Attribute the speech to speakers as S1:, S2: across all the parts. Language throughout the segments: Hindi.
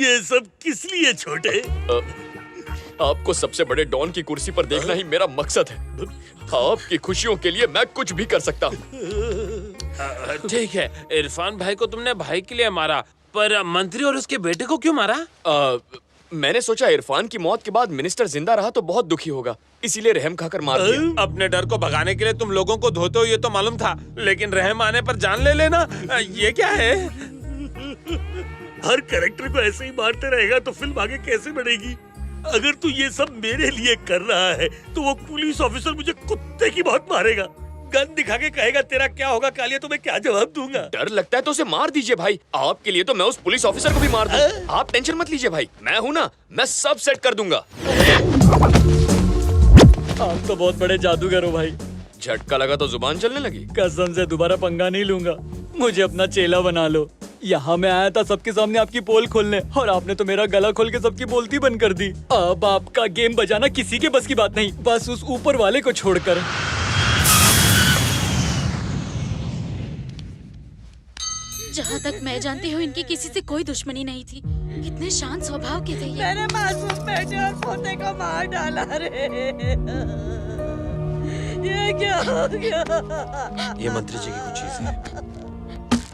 S1: ये सब किस लिए छोटे?
S2: आपको सबसे बड़े डॉन की कुर्सी पर देखना ही मेरा मकसद है। आपकी खुशियों के लिए मैं कुछ भी कर सकता हूँ।
S3: ठीक है, इरफान भाई को तुमने भाई के लिए मारा, पर मंत्री और उसके बेटे को क्यों मारा?
S2: मैंने सोचा इरफान की मौत के बाद मिनिस्टर जिंदा रहा तो बहुत दुखी होगा, इसीलिए रहम खाकर मार दिया।
S3: अपने डर को भगाने के लिए तुम लोगों को धोते हो ये तो मालूम था, लेकिन रहम आने पर जान ले लेना, ये क्या है?
S1: हर कैरेक्टर को ऐसे ही मारते रहेगा तो फिल्म आगे कैसे बढ़ेगी? अगर तू ये सब मेरे लिए कर रहा है तो वो पुलिस ऑफिसर मुझे कुत्ते की बहुत मारेगा। गन दिखा के कहेगा तेरा क्या होगा कालिया, तो मैं क्या जवाब दूंगा?
S2: डर लगता है तो उसे मार दीजिए भाई। आपके लिए तो मैं उस पुलिस ऑफिसर को भी मार दूं। आप टेंशन मत लीजिए भाई, मैं हूं ना, मैं सब सेट कर दूंगा।
S4: आप तो बहुत बड़े जादूगर हो भाई।
S2: झटका लगा तो जुबान चलने लगी।
S4: कसम से दोबारा पंगा नहीं लूंगा, मुझे अपना चेला बना लो। यहाँ मैं आया था सबके सामने आपकी पोल खोलने, और आपने तो मेरा गला खोल के सबकी बोलती बंद कर दी। अब आपका गेम बजाना किसी के बस की बात नहीं, बस उस ऊपर वाले को छोड़कर।
S5: जहाँ तक मैं जानती हूँ इनकी किसी से कोई दुश्मनी नहीं थी। कितने शांत स्वभाव के थे ये।
S6: मेरे मासूम बेटे और पोते को मार डाला रे। ये क्या हो गया?
S3: ये मंत्री जी की कुछ चीज है।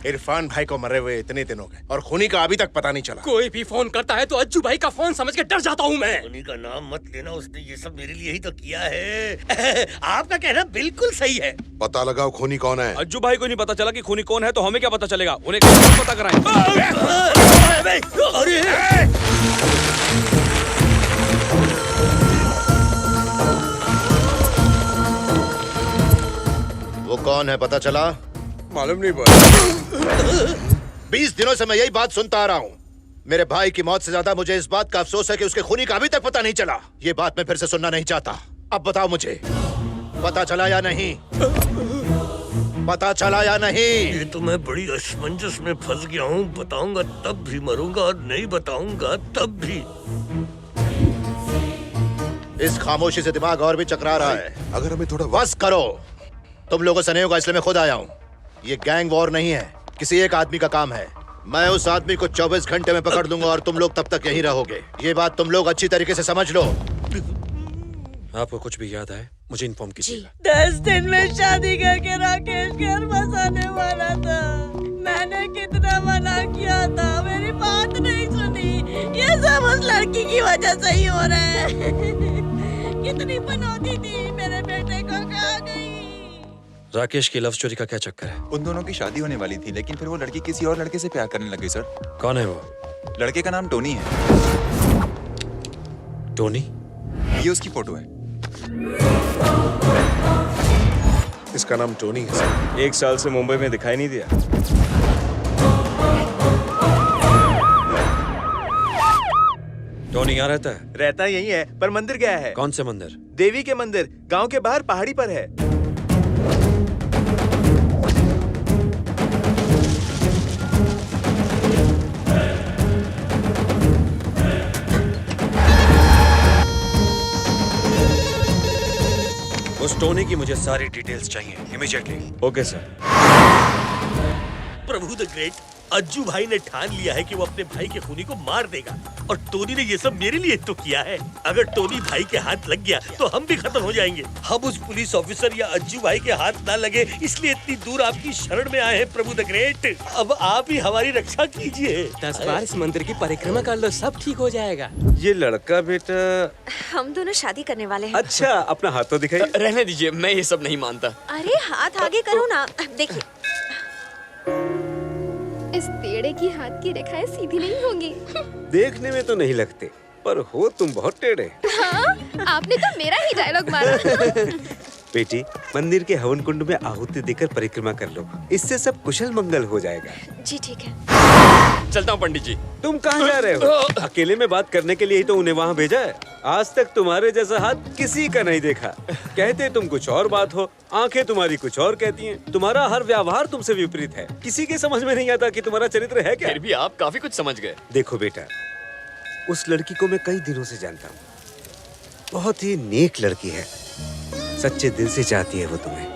S7: इरफान भाई को मरे हुए इतने दिन हो गए और खूनी का अभी तक पता नहीं चला।
S4: कोई भी फोन करता है तो अज्जू भाई का फोन समझ के डर जाता हूँ मैं।
S1: उन्हीं का नाम मत लेना, उसने ये सब मेरे लिए ही तो किया है। आपका कहना बिल्कुल सही है।
S8: पता लगाओ खूनी कौन है।
S2: अज्जू भाई को नहीं पता चला कि खूनी कौन है तो हमें क्या पता चलेगा? उन्हें कैसे पता कराएं?
S7: वो कौन है पता चला?
S3: मालूम नहीं पड़ा।
S7: 20 दिनों से मैं यही बात सुनता आ रहा हूँ। मेरे भाई की मौत से ज्यादा मुझे इस बात का अफसोस है कि उसके खूनी का अभी तक पता नहीं चला। ये बात मैं फिर से सुनना नहीं चाहता। अब बताओ मुझे, पता चला या नहीं? पता चला या नहीं?
S1: ये तो मैं बड़ी असमंजस में फंस गया हूँ। बताऊंगा तब भी मरूंगा और नहीं बताऊंगा तब भी।
S7: इस खामोशी से दिमाग और भी चकरा रहा है।
S8: अगर हमें थोड़ा
S7: बस करो, तुम लोगों से नहीं होगा इसलिए मैं खुद आया हूँ। ये गैंग वॉर नहीं है, किसी एक आदमी का काम है। मैं उस आदमी को 24 घंटे में पकड़ लूंगा और तुम लोग तब तक यहीं रहोगे। ये बात तुम लोग अच्छी तरीके से समझ लो।
S3: आपको कुछ भी याद आए मुझे इन्फॉर्म कीजिएगा।
S6: 10 दिन में शादी करके राकेश घर बसाने वाला था। मैंने कितना मना किया था, मेरी बात नहीं सुनी। ये सब उस लड़की की वजह से ही हो रहा है। कितनी बनौती थी, मेरे बेटे को कहाँ गई?
S3: राकेश की लव स्टोरी का क्या चक्कर है?
S9: उन दोनों की शादी होने वाली थी, लेकिन फिर वो लड़की किसी और लड़के से प्यार करने लगी सर।
S3: कौन है वो?
S9: लड़के का नाम टोनी है।
S3: टोनी?
S9: ये उसकी फोटो है।
S7: इसका नाम टोनी है सर।
S10: 1 साल से मुंबई में दिखाई नहीं दिया।
S3: टोनी यहाँ रहता है?
S10: रहता यही है, पर मंदिर गया है।
S3: कौन से मंदिर?
S10: देवी के मंदिर, गांव के बाहर पहाड़ी पर है।
S3: उस टोनी की मुझे सारी डिटेल्स चाहिए immediately.
S10: Okay sir.
S1: Prabhu the great, Ajju भाई ने ठान लिया है कि वो अपने भाई के खूनी को मार देगा, और टोनी ने ये सब मेरे लिए तो किया है। अगर टोनी भाई के हाथ लग गया तो हम भी खत्म हो जाएंगे। हम उस पुलिस ऑफिसर या अज्जू भाई के हाथ ना लगे, इसलिए इतनी दूर आपकी शरण में आए हैं प्रभु द ग्रेट। अब आप ही हमारी रक्षा कीजिए।
S4: 10 बार इस मंदिर की परिक्रमा कर लो, सब ठीक हो जाएगा।
S10: ये लड़का बेटा।
S6: हम दोनों शादी करने वाले हैं।
S10: अच्छा, अपना हाथ तो दिखाइए।
S2: रहने दीजिए, मैं ये सब नहीं मानता।
S6: अरे हाथ आगे करो ना। देखिए,
S5: इस टेढ़े की हाथ की रेखाएं सीधी नहीं होंगी।
S10: देखने में तो नहीं लगते, पर हो तुम बहुत टेढ़े।
S5: हाँ, आपने तो मेरा ही डायलॉग मारा।
S10: बेटी, मंदिर के हवन कुंड में आहुति देकर परिक्रमा कर लो, इससे सब कुशल मंगल हो जाएगा।
S6: जी ठीक है।
S2: चलता हूँ पंडित जी।
S10: तुम कहाँ जा रहे हो? अकेले में बात करने के लिए ही तो उन्हें वहाँ भेजा है। आज तक तुम्हारे जैसा हाथ किसी का नहीं देखा। कहते तुम कुछ और बात हो, आंखें तुम्हारी कुछ और कहती हैं। तुम्हारा हर व्यवहार तुमसे विपरीत है। किसी के समझ में नहीं आता कि तुम्हारा चरित्र है क्या।
S2: फिर भी आप काफी कुछ समझ गए।
S10: देखो बेटा, उस लड़की को मैं कई दिनों से जानता हूँ। बहुत ही नेक लड़की है, सच्चे दिल से चाहती है वो तुम्हें।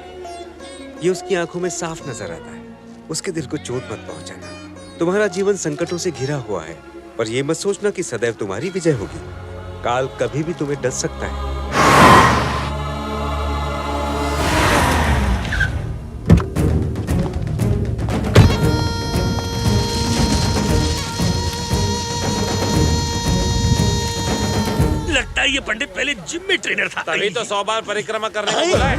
S10: ये उसकी आंखों में साफ नजर आता है। उसके दिल को चोट मत पहुंचाना। तुम्हारा जीवन संकटों से घिरा हुआ है, पर ये मत सोचना कि सदैव तुम्हारी विजय होगी। काल कभी भी तुम्हें डस सकता है।
S1: लगता है ये पंडित पहले जिम में ट्रेनर था।
S3: तभी तो 100 बार परिक्रमा करने को बोला है।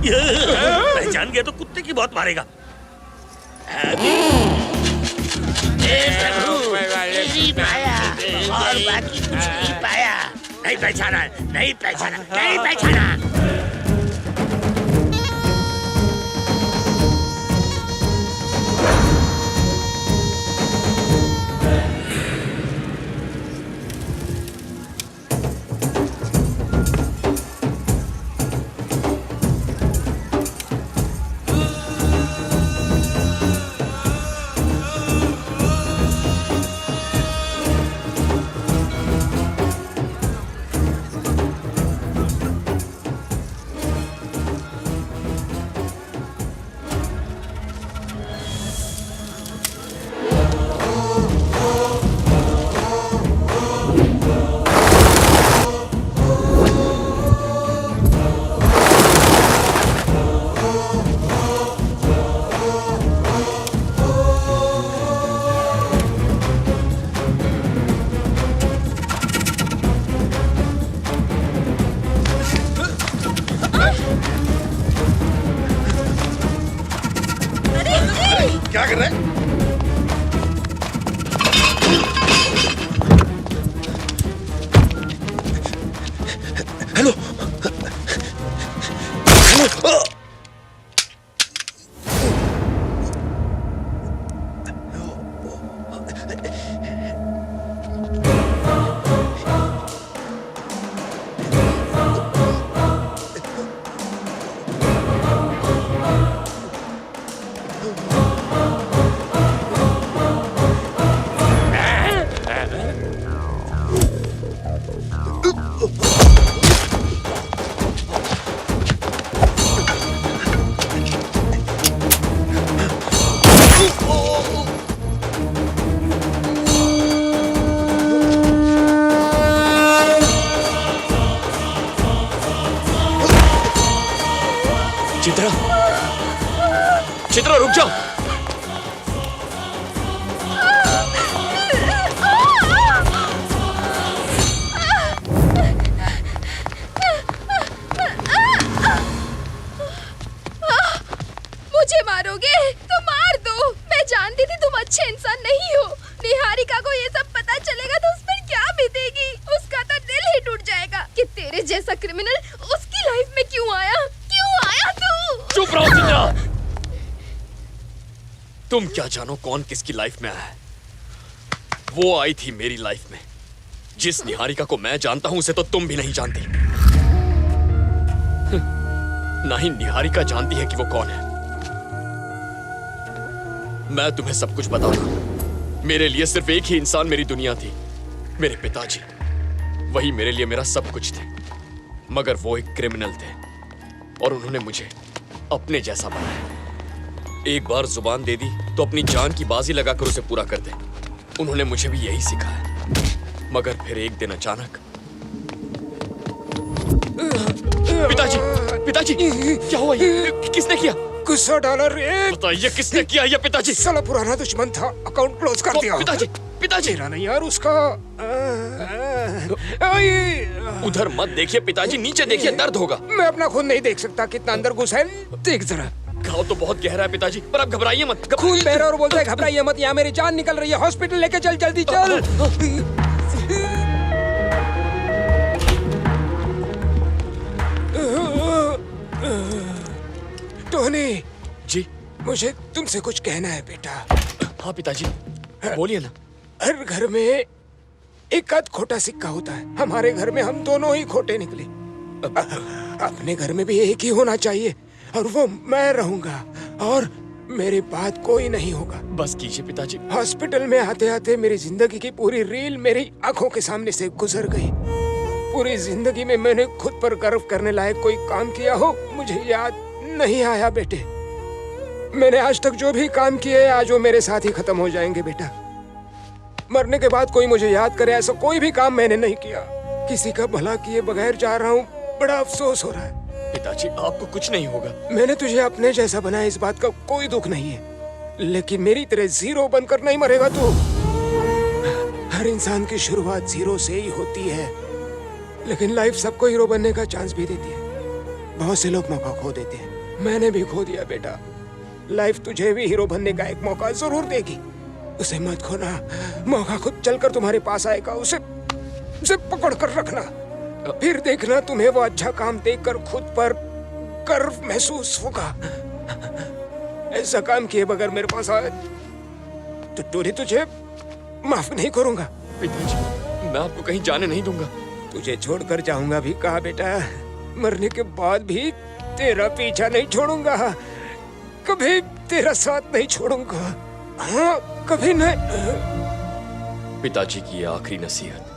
S1: पहचान गया तो कुत्ते की बहुत मारेगा।
S6: और बाकी कुछ नहीं पाया। नहीं पहचाना, नहीं पहचाना, नहीं पहचाना।
S7: क्या कर रहे हैं? Hello hello.
S2: चित्रा, चित्रा रुक जाओ।
S5: मुझे मारोगे तो मार दो। मैं जानती थी तुम अच्छे इंसान नहीं हो। निहारिका को ये सब पता चलेगा तो उस पर क्या बीतेगी। उसका तो दिल ही टूट जाएगा कि तेरे जैसा क्रिमिनल उसकी लाइफ में क्यों आया। क्यों आया तू?
S2: चुप रहो चित्रा। तुम क्या जानो कौन किसकी लाइफ में आया है। वो आई थी मेरी लाइफ में। जिस निहारिका को मैं जानता हूं उसे तो तुम भी नहीं जानती। ना ही निहारिका जानती है कि वो कौन है। मैं तुम्हें सब कुछ बता दूं। मेरे लिए सिर्फ एक ही इंसान मेरी दुनिया थी, मेरे पिताजी। वही मेरे लिए मेरा सब कुछ थे। मगर वो एक क्रिमिनल थे और उन्होंने मुझे अपने जैसा बनाया। एक बार जुबान दे दी तो अपनी जान की बाजी लगाकर उसे पूरा कर दे। उन्होंने मुझे भी यही सिखाया। मगर फिर एक दिन अचानक पिताजी, पिताजी क्या हुआ? ये किसने किया?
S11: गुस्सा डाला रे।
S2: बताइए किसने किया ये पिताजी?
S11: साला पुराना दुश्मन था, अकाउंट क्लोज कर दिया।
S2: पिताजी, पिताजी
S11: मेरा नहीं यार, उसका।
S2: उधर मत देखिए पिताजी, नीचे देखिए, दर्द होगा।
S11: मैं अपना खुद नहीं देख सकता कितना अंदर घुसा है। देख जरा।
S2: घाव तो बहुत गहरा है पिताजी, पर आप घबराइए मत।
S11: खून बह रहा और बोलता है घबराइए मत। यहाँ मेरी जान निकल रही है। हॉस्पिटल लेके चल, जल्दी चल। टोनी
S2: जी,
S11: मुझे तुमसे कुछ कहना है बेटा।
S2: हाँ पिताजी, बोलिए ना।
S11: हर घर में एक आध खोटा सिक्का होता है। हमारे घर में हम दोनों ही खोटे निकले। अपने घर में भी एक ही होना चाहिए और वो मैं रहूंगा और मेरे बाद कोई नहीं होगा।
S2: बस कीजिए पिताजी।
S11: हॉस्पिटल में आते आते मेरी जिंदगी की पूरी रील मेरी आंखों के सामने से गुजर गई। पूरी जिंदगी में मैंने खुद पर गर्व करने लायक कोई काम किया हो मुझे याद नहीं आया बेटे। मैंने आज तक जो भी काम किए आज वो मेरे साथ ही खत्म हो जाएंगे बेटा। मरने के बाद कोई मुझे याद करे ऐसा कोई भी काम मैंने नहीं किया। किसी का भला किए बगैर जा रहा हूँ, बड़ा अफसोस हो रहा है।
S2: पिताजी आपको कुछ नहीं होगा।
S11: मैंने तुझे अपने जैसा बनाया, इस बात का कोई दुख नहीं है, लेकिन मेरी तरह जीरो बनकर नहीं मरेगा तू। हर इंसान की शुरुआत जीरो से ही होती है, लेकिन लाइफ सबको हीरो बनने का चांस भी देती है। बहुत से लोग मौका खो देते हैं, मैंने भी खो दिया बेटा। लाइफ तुझे भी हीरो बनने का एक मौका जरूर देगी, उसे मत खोना। मौका खुद चलकर तुम्हारे पास आएगा, उसे पकड़ कर रखना। फिर देखना तुम्हें वो अच्छा काम देखकर खुद पर गर्व महसूस होगा। ऐसा काम किए बगैर मेरे पास आए तो टोरी तुझे माफ नहीं करूंगा।
S2: पिताजी मैं आपको कहीं जाने नहीं दूंगा।
S11: तुझे छोड़कर जाऊंगा भी कहा बेटा, मरने के बाद भी तेरा पीछा नहीं छोड़ूंगा, कभी तेरा साथ नहीं छोड़ूंगा। हाँ कभी नहीं।
S2: पिताजी की ये आखिरी नसीहत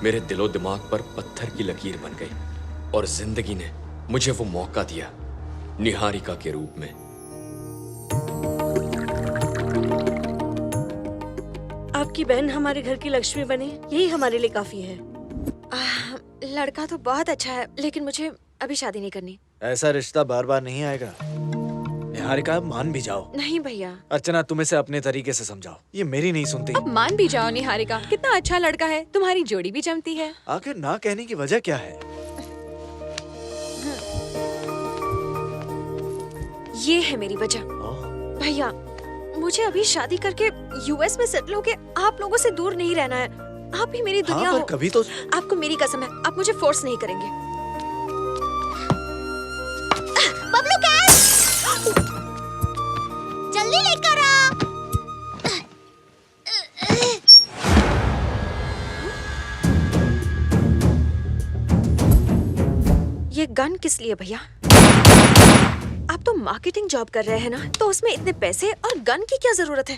S2: मेरे दिलो दिमाग पर पत्थर की लकीर बन गई और जिंदगी ने मुझे वो मौका दिया निहारिका के रूप में।
S6: आपकी बहन हमारे घर की लक्ष्मी बने, यही हमारे लिए काफी है।
S5: लड़का तो बहुत अच्छा है, लेकिन मुझे अभी शादी नहीं करनी।
S12: ऐसा रिश्ता बार बार नहीं आएगा निहारिका, मान भी जाओ।
S5: नहीं भैया।
S12: अर्चना तुम इसे अपने तरीके से समझाओ, ये मेरी नहीं सुनती।
S5: अब मान भी जाओ निहारिका, कितना अच्छा लड़का है, तुम्हारी जोड़ी भी जमती है।
S12: आखिर ना कहने की वजह क्या है?
S5: ये है मेरी वजह। भैया मुझे अभी शादी करके यूएस में सेटल होके आप लोगों से दूर नहीं रहना है। आप भी मेरी दुनिया
S12: पर
S5: हो।
S12: कभी तो
S5: आपको मेरी कसम है, आप मुझे फोर्स नहीं करेंगे। बबलू कैश जल्दी लेकर आ। ये गन किस लिए भैया? आप तो मार्केटिंग जॉब कर रहे हैं ना, तो उसमें इतने पैसे और गन की क्या जरूरत है?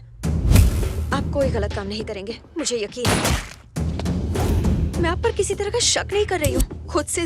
S5: आप कोई गलत काम नहीं करेंगे, मुझे यकीन है। मैं आप पर किसी तरह का शक नहीं कर रही हूँ, खुद से